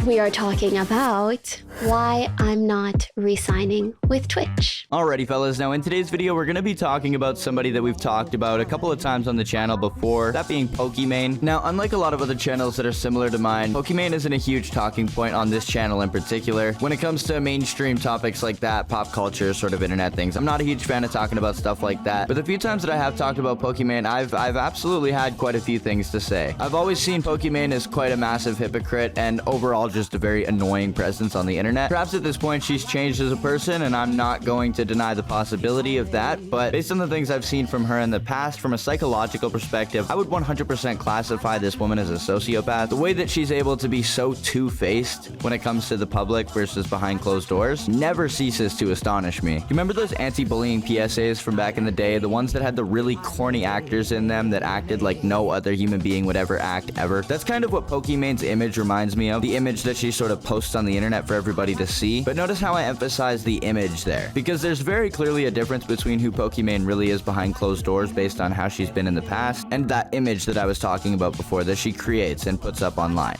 we are talking about why I'm not re-signing with Twitch. Alrighty fellas, now in today's video we're going to be talking about somebody that we've talked about a couple of times on the channel before, that being Pokimane. Now unlike a lot of other channels that are similar to mine, Pokimane isn't a huge talking point on this channel in particular. When it comes to mainstream topics like that, pop culture, sort of internet things, I'm not a huge fan of talking about stuff like that, but the few times that I have talked about Pokimane, I've absolutely had quite a few things to say. I've always seen Pokimane as quite a massive hypocrite and overall just a very annoying presence on the internet. Perhaps at this point she's changed as a person, and I'm not going to deny the possibility of that, but based on the things I've seen from her in the past, from a psychological perspective, I would 100% classify this woman as a sociopath. The way that she's able to be so two-faced when it comes to the public versus behind closed doors never ceases to astonish me. You remember those anti-bullying PSAs from back in the day, the ones that had the really corny actors in them that acted like no other human being would ever act ever? That's kind of what Pokimane's image reminds me of, the image that she sort of posts on the internet for everybody to see. But notice how I emphasize the image there, because there's very clearly a difference between who Pokimane really is behind closed doors based on how she's been in the past, and that image that I was talking about before that she creates and puts up online.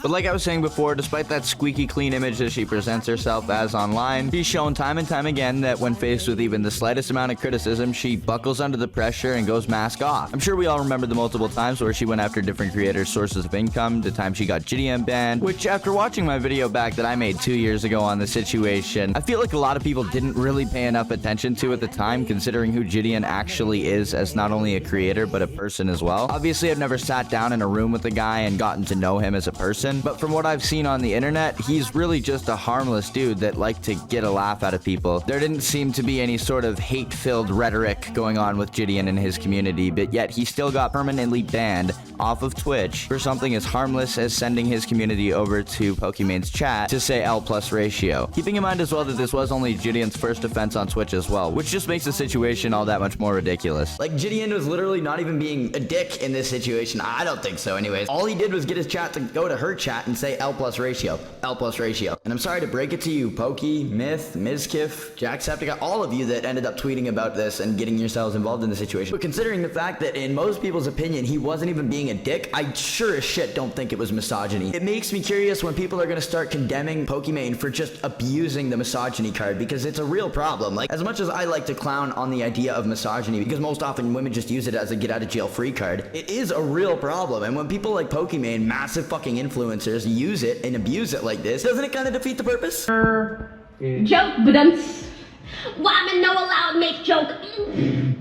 But like I was saying before, despite that squeaky clean image that she presents herself as online, she's shown time and time again that when faced with even the slightest amount of criticism, she buckles under the pressure and goes mask off. I'm sure we all remember the multiple times where she went after different creators' sources of income, the time she got GDM banned, which after watching my video back that I made 2 years ago on the situation, I feel like a lot of people didn't really pay enough attention to at the time, considering who Gideon actually is as not only a creator but a person as well. Obviously, I've never sat down in a room with the guy and gotten to know him as a person, but from what I've seen on the internet, he's really just a harmless dude that liked to get a laugh out of people. There didn't seem to be any sort of hate-filled rhetoric going on with Gideon and his community, but yet he still got permanently banned off of Twitch for something as harmless as sending his community over to Pokimane's chat to say L+ ratio. Keeping in mind as well that this was only Gideon's first offense on Twitch as well, which just makes the situation all that much more ridiculous. Like, Gideon was literally not even being a dick in this situation. I don't think so anyways. All he did was get his chat to go to her chat and say L+ ratio, L+ ratio. And I'm sorry to break it to you, Pokey, Myth, Mizkif, Jacksepticeye, all of you that ended up tweeting about this and getting yourselves involved in the situation. But considering the fact that in most people's opinion, he wasn't even being a dick, I sure as shit don't think it was misogyny. It makes me curious when people are gonna start condemning Pokimane for just abusing the misogyny card, because it's a real problem. Like, as much as I like to clown on the idea of misogyny, because most often women just use it as a get out of jail free card, it is a real problem. And when people like Pokimane, massive fucking influencers, use it and abuse it like this, doesn't it kind of defeat the purpose? Joke, but why am no allowed to make joke?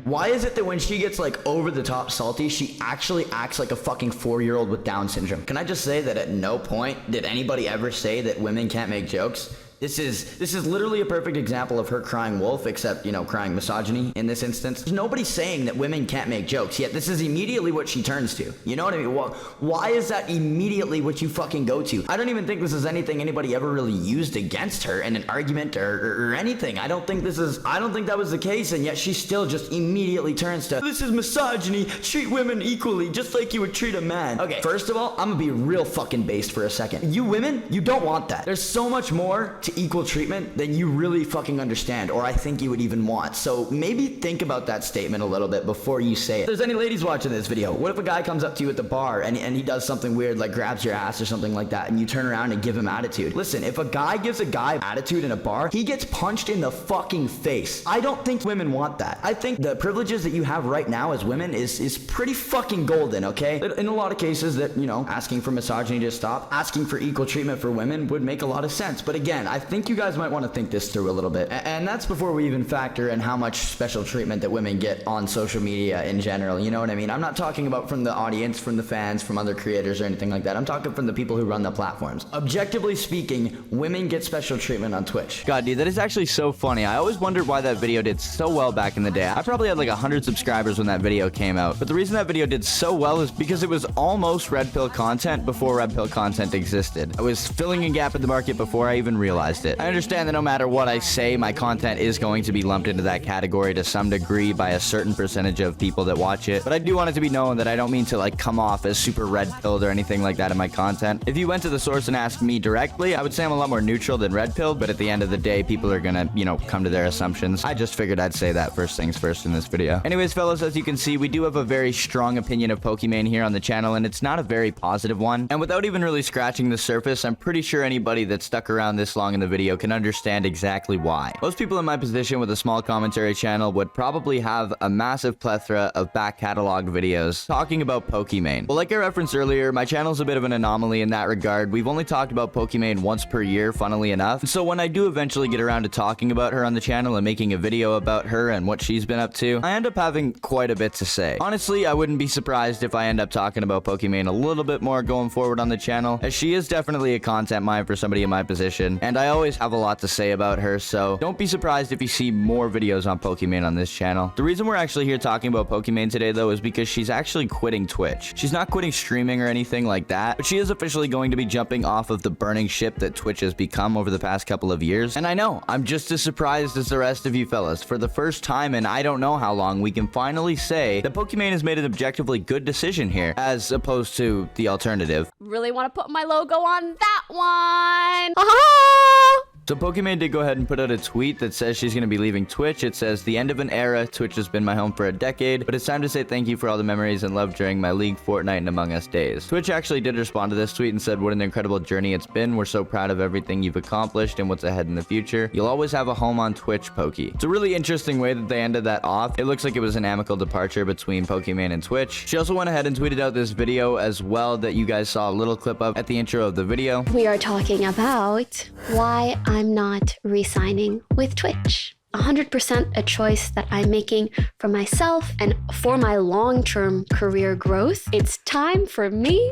Why is it that when she gets like over the top salty, she actually acts like a fucking 4-year-old with Down syndrome? Can I just say that at no point did anybody ever say that women can't make jokes? This is literally a perfect example of her crying wolf, except, you know, crying misogyny in this instance. There's nobody saying that women can't make jokes, yet this is immediately what she turns to. You know what I mean? Why is that immediately what you fucking go to? I don't even think this is anything anybody ever really used against her in an argument or anything. I don't think that was the case, and yet she still just immediately turns to, this is misogyny, treat women equally, just like you would treat a man. Okay, first of all, I'm gonna be real fucking based for a second. You women, you don't want that. There's so much more to equal treatment than you really fucking understand, or I think you would even want. So maybe think about that statement a little bit before you say it. If there's any ladies watching this video, what if a guy comes up to you at the bar and he does something weird, like grabs your ass or something like that, and you turn around and give him attitude? Listen, if a guy gives a guy attitude in a bar, he gets punched in the fucking face. I don't think women want that. I think the privileges that you have right now as women is pretty fucking golden, okay? In a lot of cases that, you know, asking for misogyny to stop, asking for equal treatment for women would make a lot of sense. But again, I think you guys might want to think this through a little bit. And that's before we even factor in how much special treatment that women get on social media in general. You know what I mean? I'm not talking about from the audience, from the fans, from other creators or anything like that. I'm talking from the people who run the platforms. Objectively speaking, women get special treatment on Twitch. God, dude, that is actually so funny. I always wondered why that video did so well back in the day. I probably had like 100 subscribers when that video came out. But the reason that video did so well is because it was almost red pill content before red pill content existed. I was filling a gap in the market before I even realized realized it. I understand that no matter what I say, my content is going to be lumped into that category to some degree by a certain percentage of people that watch it, but I do want it to be known that I don't mean to like come off as super red-pilled or anything like that in my content. If you went to the source and asked me directly, I would say I'm a lot more neutral than red-pilled, but at the end of the day, people are gonna, you know, come to their assumptions. I just figured I'd say that first things first in this video. Anyways, fellas, as you can see, we do have a very strong opinion of Pokimane here on the channel, and it's not a very positive one. And without even really scratching the surface, I'm pretty sure anybody that stuck around this long in the video can understand exactly why. Most people in my position with a small commentary channel would probably have a massive plethora of back catalog videos talking about Pokimane. Well, like I referenced earlier, my channel's a bit of an anomaly in that regard. We've only talked about Pokimane once per year, funnily enough. So when I do eventually get around to talking about her on the channel and making a video about her and what she's been up to, I end up having quite a bit to say. Honestly, I wouldn't be surprised if I end up talking about Pokimane a little bit more going forward on the channel, as she is definitely a content mine for somebody in my position, and I always have a lot to say about her, so don't be surprised if you see more videos on Pokimane on this channel. The reason we're actually here talking about Pokimane today, though, is because she's actually quitting Twitch. She's not quitting streaming or anything like that, but she is officially going to be jumping off of the burning ship that Twitch has become over the past couple of years. And I know, I'm just as surprised as the rest of you fellas. For the first time in I don't know how long, we can finally say that Pokimane has made an objectively good decision here, as opposed to the alternative. Really want to put my logo on that one. Aha! So Pokimane did go ahead and put out a tweet that says she's going to be leaving Twitch. It says, "The end of an era. Twitch has been my home for a decade, but it's time to say thank you for all the memories and love during my League, Fortnite, and Among Us days." Twitch actually did respond to this tweet and said, "What an incredible journey it's been. We're so proud of everything you've accomplished and what's ahead in the future. You'll always have a home on Twitch, Poki." It's a really interesting way that they ended that off. It looks like it was an amicable departure between Pokimane and Twitch. She also went ahead and tweeted out this video as well that you guys saw a little clip of at the intro of the video. We are talking about why I'm not re-signing with Twitch. 100% a choice that I'm making for myself and for my long-term career growth. It's time for me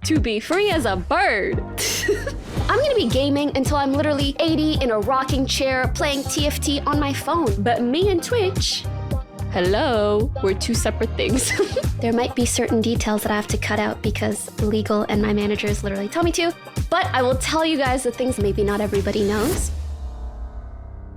to be free as a bird. I'm gonna be gaming until I'm literally 80 in a rocking chair playing TFT on my phone. But me and Twitch, hello, we're two separate things. There might be certain details that I have to cut out because legal and my managers literally tell me to, but I will tell you guys the things maybe not everybody knows.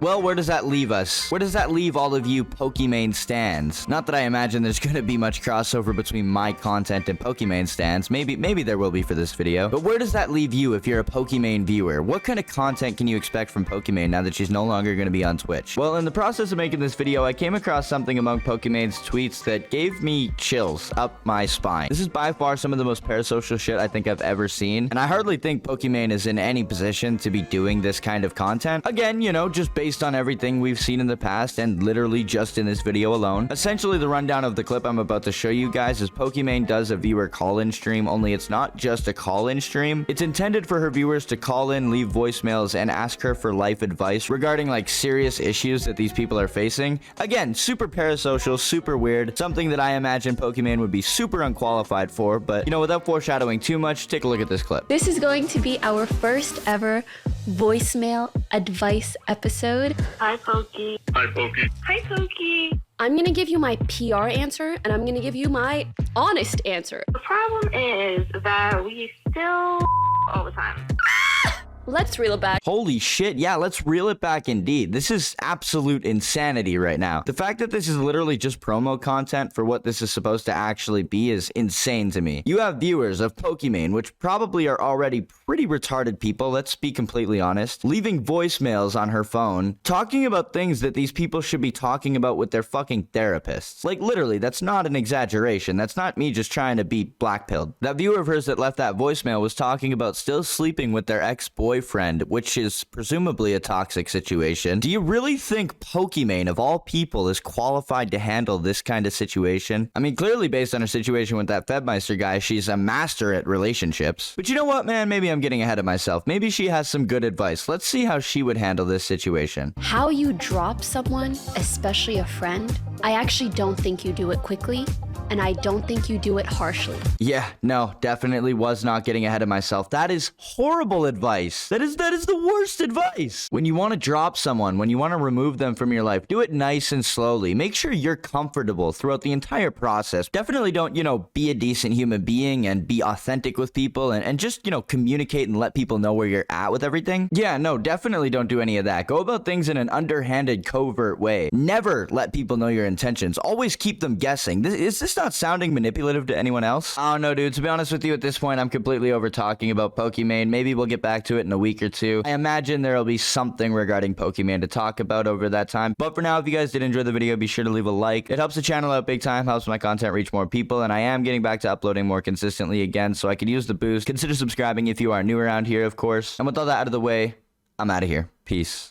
Well, where does that leave us? Where does that leave all of you Pokimane stans? Not that I imagine there's going to be much crossover between my content and Pokimane stans. Maybe there will be for this video. But where does that leave you if you're a Pokimane viewer? What kind of content can you expect from Pokimane now that she's no longer going to be on Twitch? Well, in the process of making this video, I came across something among Pokimane's tweets that gave me chills up my spine. This is by far some of the most parasocial shit I think I've ever seen, and I hardly think Pokimane is in any position to be doing this kind of content. Again, you know, just based on everything we've seen in the past and literally just in this video alone. Essentially, the rundown of the clip I'm about to show you guys is Pokimane does a viewer call-in stream, only it's not just a call-in stream. It's intended for her viewers to call in, leave voicemails, and ask her for life advice regarding like serious issues that these people are facing. Again, super parasocial, super weird, something that I imagine Pokimane would be super unqualified for, but you know, without foreshadowing too much, take a look at this clip. This is going to be our first ever voicemail advice episode. Hi, Poki. Hi, Poki. Hi, Poki. I'm gonna give you my PR answer, and I'm gonna give you my honest answer. The problem is that we still all the time. Let's reel it back. Holy shit, yeah, let's reel it back indeed. This is absolute insanity right now. The fact that this is literally just promo content for what this is supposed to actually be is insane to me. You have viewers of Pokimane, which probably are already pretty retarded people, let's be completely honest, leaving voicemails on her phone, talking about things that these people should be talking about with their fucking therapists. Like, literally, that's not an exaggeration. That's not me just trying to be blackpilled. That viewer of hers that left that voicemail was talking about still sleeping with their ex-boyfriend, which is presumably a toxic situation. Do you really think Pokimane, of all people, is qualified to handle this kind of situation? I mean, clearly based on her situation with that Fedmeister guy, she's a master at relationships. But you know what, man? Maybe I'm getting ahead of myself. Maybe she has some good advice. Let's see how she would handle this situation. How you drop someone, especially a friend, I actually don't think you do it quickly. and I don't think you do it harshly. Yeah, no, definitely was not getting ahead of myself. That is horrible advice. That is the worst advice. When you want to drop someone, when you want to remove them from your life, do it nice and slowly. Make sure you're comfortable throughout the entire process. Definitely don't, be a decent human being and be authentic with people and just, communicate and let people know where you're at with everything. Yeah, no, definitely don't do any of that. Go about things in an underhanded, covert way. Never let people know your intentions. Always keep them guessing. Is this not sounding manipulative to anyone else? I don't know, dude. To be honest with you, at this point, I'm completely over talking about Pokimane. Maybe we'll get back to it in a week or two. I imagine there'll be something regarding Pokimane to talk about over that time. But for now, if you guys did enjoy the video, be sure to leave a like. It helps the channel out big time, helps my content reach more people, and I am getting back to uploading more consistently again, so I could use the boost. Consider subscribing if you are new around here, of course. And with all that out of the way, I'm out of here. Peace.